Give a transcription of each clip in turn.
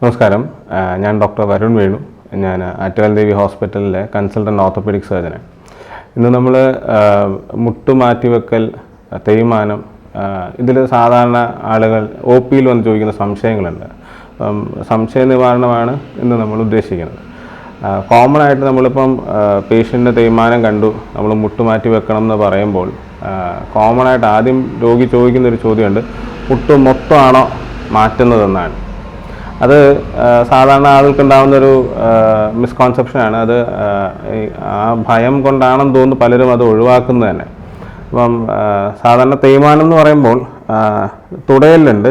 നമസ്കാരം, ഞാൻ ഡോക്ടർ വരുൺ വേണു. ഞാൻ ആറ്റുകാൽ ദേവി ഹോസ്പിറ്റലിലെ കൺസൾട്ടൻറ്റ് ഓർത്തോപെഡിക് സർജനാണ്. ഇന്ന് നമ്മൾ മുട്ടുമാറ്റിവെക്കൽ, തേയ്മാനം, ഇതിൽ സാധാരണ ആളുകൾ OPയിൽ വന്ന് ചോദിക്കുന്ന സംശയങ്ങളുണ്ട്. സംശയ നിവാരണമാണ് ഇന്ന് നമ്മൾ ഉദ്ദേശിക്കുന്നത്. കോമൺ ആയിട്ട് നമ്മളിപ്പം പേഷ്യൻറ്റിന് തേയ്മാനം കണ്ടു, നമ്മൾ മുട്ടുമാറ്റി വെക്കണം എന്ന് പറയുമ്പോൾ കോമൺ ആയിട്ട് ആദ്യം രോഗി ചോദിക്കുന്നൊരു ചോദ്യമുണ്ട്, മുട്ട് മൊത്തമാണോ മാറ്റുന്നതെന്നാണ്. അത് സാധാരണ ആളുകൾക്കുണ്ടാകുന്നൊരു മിസ്കോൺസെപ്ഷനാണ്. അത് ആ ഭയം കൊണ്ടാണെന്ന് തോന്നുന്നു പലരും അത് ഒഴിവാക്കുന്നത് തന്നെ. അപ്പം സാധാരണ തേയ്മാനം എന്ന് പറയുമ്പോൾ തുടയലുണ്ട്,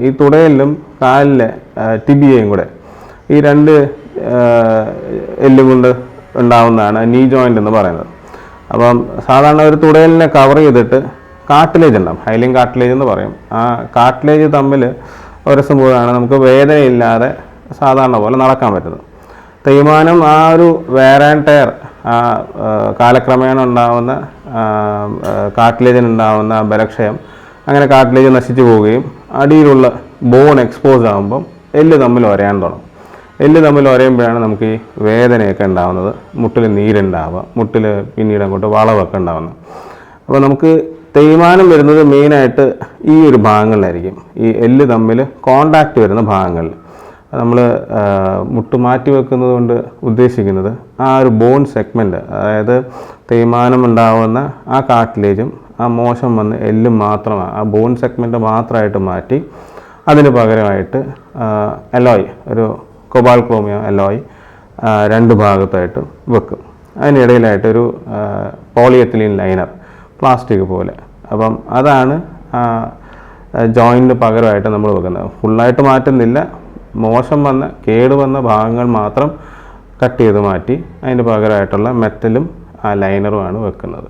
ഈ തുടയലിലും കാലിലെ ടിബിയയും കൂടെ, ഈ രണ്ട് എല്ലും കൊണ്ട് ഉണ്ടാവുന്നതാണ് നീ ജോയിൻ്റ് എന്ന് പറയുന്നത്. അപ്പം സാധാരണ ഒരു തുടയലിനെ കവർ ചെയ്തിട്ട് കാർട്ടിലേജ് ഉണ്ടാവും, ഹൈലിംഗ് കാർട്ടിലേജ് എന്ന് പറയും. ആ കാർട്ടിലേജ് തമ്മിൽ ഉരസുമ്പോഴാണ് നമുക്ക് വേദനയില്ലാതെ സാധാരണ പോലെ നടക്കാൻ പറ്റുന്നത്. തേയ്മാനം ആ ഒരു വെയർ ആൻഡ് ടയർ, ആ കാലക്രമേണ ഉണ്ടാകുന്ന കാർട്ടിലേജിനുണ്ടാകുന്ന ബലക്ഷയം, അങ്ങനെ കാർട്ടിലേജ് നശിച്ചു പോവുകയും അടിയിലുള്ള ബോൺ എക്സ്പോസ് ആകുമ്പം എല്ല് തമ്മിൽ ഉരയാൻ തുടങ്ങും. എല്ല് തമ്മിൽ ഉരയുമ്പോഴാണ് നമുക്ക് ഈ വേദനയൊക്കെ ഉണ്ടാകുന്നത്, മുട്ടിൽ നീരുണ്ടാവുക, മുട്ടിൽ പിന്നീട് അങ്ങോട്ട് വളവൊക്കെ ഉണ്ടാകുന്നത്. അപ്പോൾ നമുക്ക് തേയ്മാനം വരുന്നത് മെയിനായിട്ട് ഈ ഒരു ഭാഗങ്ങളിലായിരിക്കും, ഈ എല്ല് തമ്മിൽ കോണ്ടാക്റ്റ് വരുന്ന ഭാഗങ്ങളിൽ. നമ്മൾ മുട്ട് മാറ്റി വെക്കുന്നത് കൊണ്ട് ഉദ്ദേശിക്കുന്നത് ആ ഒരു ബോൺ സെഗ്മെൻറ്റ്, അതായത് തേയ്മാനം ഉണ്ടാവുന്ന ആ കാർട്ടിലേജും ആ മോശം വന്ന് എല്ലും മാത്രമാണ്, ആ ബോൺ സെഗ്മെൻറ്റ് മാത്രമായിട്ട് മാറ്റി അതിന് പകരമായിട്ട് അലോയ്, ഒരു കൊബാൾ ക്രോമിയം അലോയ് രണ്ട് ഭാഗത്തായിട്ട് വെക്കും. അതിനിടയിലായിട്ടൊരു പോളിയെത്തിലീൻ ലൈനർ, പ്ലാസ്റ്റിക് പോലെ. അപ്പം അതാണ് ജോയിൻറ്റിന് പകരമായിട്ട് നമ്മൾ വെക്കുന്നത്. ഫുള്ളായിട്ട് മാറ്റുന്നില്ല, മോശം വന്ന കേടുവന്ന ഭാഗങ്ങൾ മാത്രം കട്ട് ചെയ്ത് മാറ്റി അതിന് പകരമായിട്ടുള്ള മെറ്റലും ആ ലൈനറുമാണ് വെക്കുന്നത്.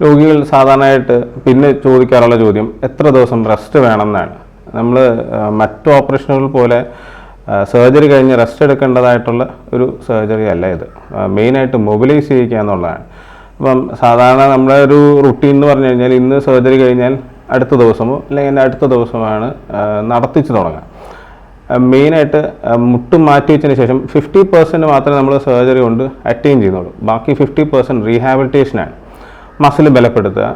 രോഗികൾ സാധാരണയായിട്ട് പിന്നെ ചോദിക്കാറുള്ള ചോദ്യം എത്ര ദിവസം റെസ്റ്റ് വേണമെന്നാണ്. നമ്മൾ മറ്റു ഓപ്പറേഷനുകൾ പോലെ സർജറി കഴിഞ്ഞ് റെസ്റ്റ് എടുക്കേണ്ടതായിട്ടുള്ള ഒരു സർജറി അല്ല ഇത്. മെയിനായിട്ട് മൊബിലൈസ് ചെയ്യിക്കുക എന്നുള്ളതാണ്. അപ്പം സാധാരണ നമ്മുടെ ഒരു റുട്ടീൻ എന്ന് പറഞ്ഞു കഴിഞ്ഞാൽ ഇന്ന് സർജറി കഴിഞ്ഞാൽ അടുത്ത ദിവസമോ അല്ലെങ്കിൽ അടുത്ത ദിവസമാണ് നടത്തിച്ച് തുടങ്ങുക. മെയിനായിട്ട് മുട്ട് മാറ്റി വെച്ചതിന് ശേഷം 50% മാത്രമേ നമ്മൾ സർജറി കൊണ്ട് അറ്റൈൻ ചെയ്യുന്നുള്ളൂ. ബാക്കി 50% റീഹാബിലിറ്റേഷനാണ്. മസിൽ ബലപ്പെടുത്തുക,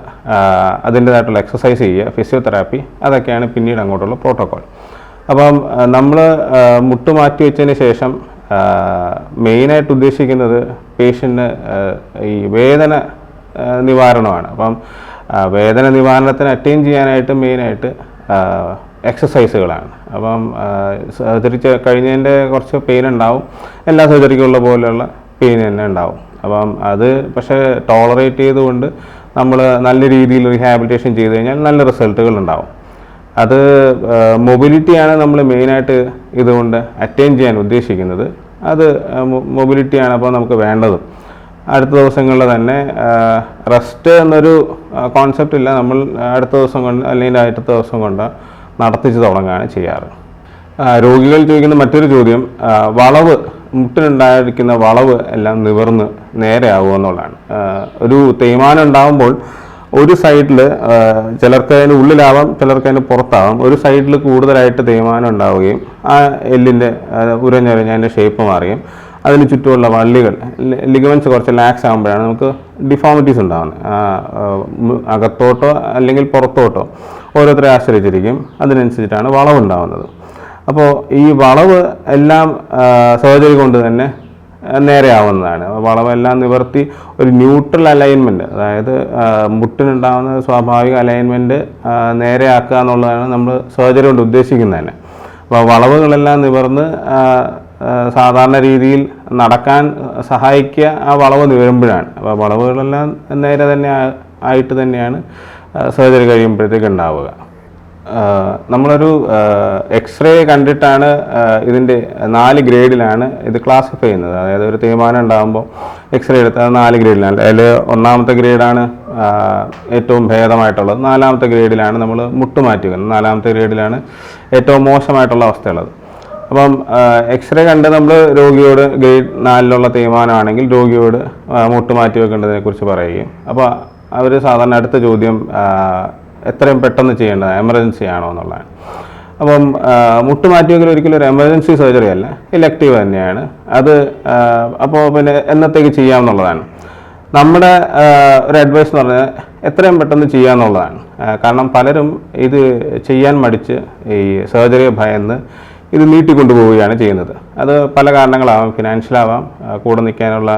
അതിൻ്റേതായിട്ടുള്ള എക്സസൈസ് ചെയ്യുക, ഫിസിയോതെറാപ്പി, അതൊക്കെയാണ് പിന്നീട് അങ്ങോട്ടുള്ള പ്രോട്ടോക്കോൾ. അപ്പം നമ്മൾ മുട്ട് മാറ്റി വെച്ചതിന് ശേഷം മെയിനായിട്ട് ഉദ്ദേശിക്കുന്നത് പേഷ്യൻറ്റിന് ഈ വേദന നിവാരണമാണ്. അപ്പം വേദന നിവാരണത്തിന് അറ്റൈൻ ചെയ്യാനായിട്ട് മെയിനായിട്ട് എക്സസൈസുകളാണ്. അപ്പം സർജറി കഴിഞ്ഞതിൻ്റെ കുറച്ച് പെയിൻ ഉണ്ടാവും, എല്ലാ സർജറിക്കുള്ള പോലെയുള്ള പെയിൻ തന്നെ ഉണ്ടാവും. അപ്പം അത് പക്ഷേ ടോളറേറ്റ് ചെയ്തുകൊണ്ട് നമ്മൾ നല്ല രീതിയിൽ റീഹാബിലിറ്റേഷൻ ചെയ്ത് കഴിഞ്ഞാൽ നല്ല റിസൾട്ടുകൾ ഉണ്ടാവും. അത് മൊബിലിറ്റിയാണ് നമ്മൾ മെയിനായിട്ട് ഇതുകൊണ്ട് അറ്റൈൻ ചെയ്യാൻ ഉദ്ദേശിക്കുന്നത്. അത് മൊബിലിറ്റിയാണ് അപ്പോൾ നമുക്ക് വേണ്ടത്. അടുത്ത ദിവസങ്ങളിൽ തന്നെ റെസ്റ്റ് എന്നൊരു കോൺസെപ്റ്റ് ഇല്ല, നമ്മൾ അടുത്ത ദിവസം കൊണ്ട് അല്ലെങ്കിൽ അടുത്ത ദിവസം കൊണ്ട് നടത്തിച്ച് തുടങ്ങുകയാണ് ചെയ്യാറ്. രോഗികൾ ചോദിക്കുന്ന മറ്റൊരു ചോദ്യം, വളവ്, മുട്ടിനുണ്ടായിരിക്കുന്ന വളവ് എല്ലാം നിവർന്ന് നേരെ ആകുമെന്നുള്ളതാണ്. ഒരു തേയ്മാനം ഉണ്ടാകുമ്പോൾ ഒരു സൈഡിൽ, ചിലർക്ക് അതിന് ഉള്ളിലാവാം, ചിലർക്ക് അതിന് പുറത്താവാം, ഒരു സൈഡിൽ കൂടുതലായിട്ട് തേയ്മാനം ഉണ്ടാവുകയും ആ എല്ലിൻ്റെ ഉരഞ്ഞുരഞ്ഞ് അതിൻ്റെ ഷേപ്പ് മാറുകയും അതിന് ചുറ്റുമുള്ള വള്ളികൾ, ലിഗമെൻറ്റ്സ് കുറച്ച് ലാക്സ് ആകുമ്പോഴാണ് നമുക്ക് ഡിഫോമിറ്റീസ് ഉണ്ടാകുന്നത്. അകത്തോട്ടോ അല്ലെങ്കിൽ പുറത്തോട്ടോ ഓരോരുത്തരെ ആശ്രയിച്ചിരിക്കും, അതിനനുസരിച്ചിട്ടാണ് വളവുണ്ടാകുന്നത്. അപ്പോൾ ഈ വളവ് എല്ലാം സർജറി കൊണ്ട് തന്നെ നേരെ ആവുന്നതാണ്. വളവെല്ലാം നിവർത്തി ഒരു ന്യൂട്രൽ അലൈൻമെൻറ്റ്, അതായത് മുട്ടിനുണ്ടാകുന്ന സ്വാഭാവിക അലൈൻമെൻറ്റ് നേരെയാക്കുക എന്നുള്ളതാണ് നമ്മൾ സർജറി കൊണ്ട് ഉദ്ദേശിക്കുന്നത് തന്നെ. അപ്പോൾ വളവുകളെല്ലാം നിവർന്ന് സാധാരണ രീതിയിൽ നടക്കാൻ സഹായിക്കുക ആ വളവ് നിവരുമ്പോഴാണ്. അപ്പോൾ വളവുകളെല്ലാം നേരെ തന്നെ ആയിട്ട് തന്നെയാണ് സർജറി കഴിയുമ്പോഴത്തേക്ക് ഉണ്ടാവുക. നമ്മളൊരു എക്സ്റേ കണ്ടിട്ടാണ് ഇതിൻ്റെ 4 ഗ്രേഡിലാണ് ഇത് ക്ലാസിഫൈ ചെയ്യുന്നത്. അതായത് ഒരു തേയ്മാനം ഉണ്ടാകുമ്പോൾ എക്സ്റേ എടുത്താൽ 4 ഗ്രേഡിലാണ്. അതിൽ 1ാമത്തെ ഗ്രേഡാണ് ഏറ്റവും ഭേദമായിട്ടുള്ളത്, 4ാമത്തെ ഗ്രേഡിലാണ് നമ്മൾ മുട്ടുമാറ്റി വെക്കുന്നത്, 4ാമത്തെ ഗ്രേഡിലാണ് ഏറ്റവും മോശമായിട്ടുള്ള അവസ്ഥയുള്ളത്. അപ്പം എക്സ്റേ കണ്ട് നമ്മൾ രോഗിയോട് ഗ്രേഡ് 4ലുള്ള തേയ്മാനമാണെങ്കിൽ രോഗിയോട് മുട്ടുമാറ്റി വെക്കേണ്ടതിനെ കുറിച്ച് പറയുകയും, അപ്പോൾ അവർ സാധാരണ അടുത്ത ചോദ്യം എത്രയും പെട്ടെന്ന് ചെയ്യേണ്ടത് എമർജൻസി ആണോ എന്നുള്ളതാണ്. അപ്പം മുട്ട് മാറ്റിവെക്കൽ ഒരിക്കലും ഒരു എമർജൻസി സർജറി അല്ല, ഇലക്റ്റീവ് തന്നെയാണ് അത്. അപ്പോൾ പിന്നെ എന്നത്തേക്ക് ചെയ്യാമെന്നുള്ളതാണ് നമ്മുടെ ഒരു അഡ്വൈസ് എന്ന് പറഞ്ഞാൽ എത്രയും പെട്ടെന്ന് ചെയ്യാമെന്നുള്ളതാണ്. കാരണം പലരും ഇത് ചെയ്യാൻ മടിച്ച് ഈ സർജറിയെ ഭയന്ന് ഇത് നീട്ടിക്കൊണ്ടുപോവുകയാണ് ചെയ്യുന്നത്. അത് പല കാരണങ്ങളാവാം, ഫിനാൻഷ്യലാവാം, കൂടെ നിൽക്കാനുള്ള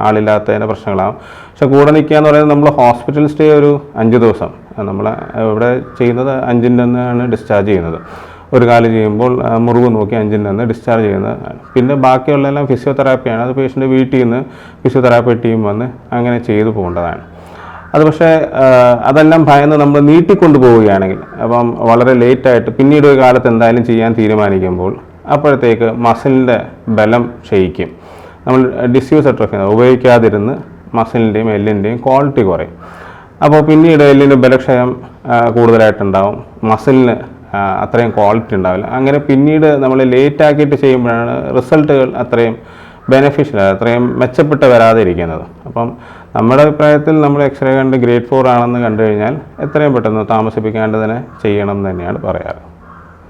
ആളില്ലാത്തതിൻ്റെ പ്രശ്നങ്ങളാവാം. പക്ഷെ കൂടെ നിൽക്കുക എന്ന് പറയുന്നത് നമ്മൾ ഹോസ്പിറ്റൽ സ്റ്റേ ഒരു 5 ദിവസം, നമ്മൾ ഇവിടെ ചെയ്യുന്നത് 5ൻ്റെ അന്നാണ് ഡിസ്ചാർജ് ചെയ്യുന്നത്. ഒരു കാല് ചെയ്യുമ്പോൾ മുറിവ് നോക്കി 5ൻ്റെ അന്ന് ഡിസ്ചാർജ് ചെയ്യുന്നത്. പിന്നെ ബാക്കിയുള്ളതെല്ലാം ഫിസിയോതെറാപ്പിയാണ്. അത് പേഷ്യൻ്റ് വീട്ടിൽ നിന്ന് ഫിസിയോതെറാപ്പി ടീം വന്ന് അങ്ങനെ ചെയ്തു പോകേണ്ടതാണ്. അത് പക്ഷേ അതെല്ലാം ഭയന്ന് നമ്മൾ നീട്ടിക്കൊണ്ടു പോവുകയാണെങ്കിൽ, അപ്പം വളരെ ലേറ്റായിട്ട് പിന്നീട് ഒരു കാലത്ത് എന്തായാലും ചെയ്യാൻ തീരുമാനിക്കുമ്പോൾ അപ്പോഴത്തേക്ക് മസിലിൻ്റെ ബലം ക്ഷയിക്കും. നമ്മൾ ഡിസ്യൂസ് അട്രോഫി ഉപയോഗിക്കാതിരുന്ന് മസിലിൻ്റെയും എല്ലിൻ്റെയും ക്വാളിറ്റി കുറയും. അപ്പോൾ പിന്നീട് എല്ലിന് ബലക്ഷയം കൂടുതലായിട്ടുണ്ടാവും, മസിലിന് അത്രയും ക്വാളിറ്റി ഉണ്ടാവില്ല. അങ്ങനെ പിന്നീട് നമ്മൾ ലേറ്റാക്കിയിട്ട് ചെയ്യുമ്പോഴാണ് റിസൾട്ടുകൾ അത്രയും ബെനഫിഷ്യൽ, അത്രയും മെച്ചപ്പെട്ട് വരാതെ ഇരിക്കുന്നത്. അപ്പം നമ്മുടെ അഭിപ്രായത്തിൽ നമ്മൾ എക്സ്റേ കണ്ട് ഗ്രേഡ് 4 ആണെന്ന് കണ്ടു കഴിഞ്ഞാൽ എത്രയും പെട്ടെന്ന് താമസിപ്പിക്കാണ്ട് തന്നെ ചെയ്യണം എന്ന് തന്നെയാണ് പറയാറ്.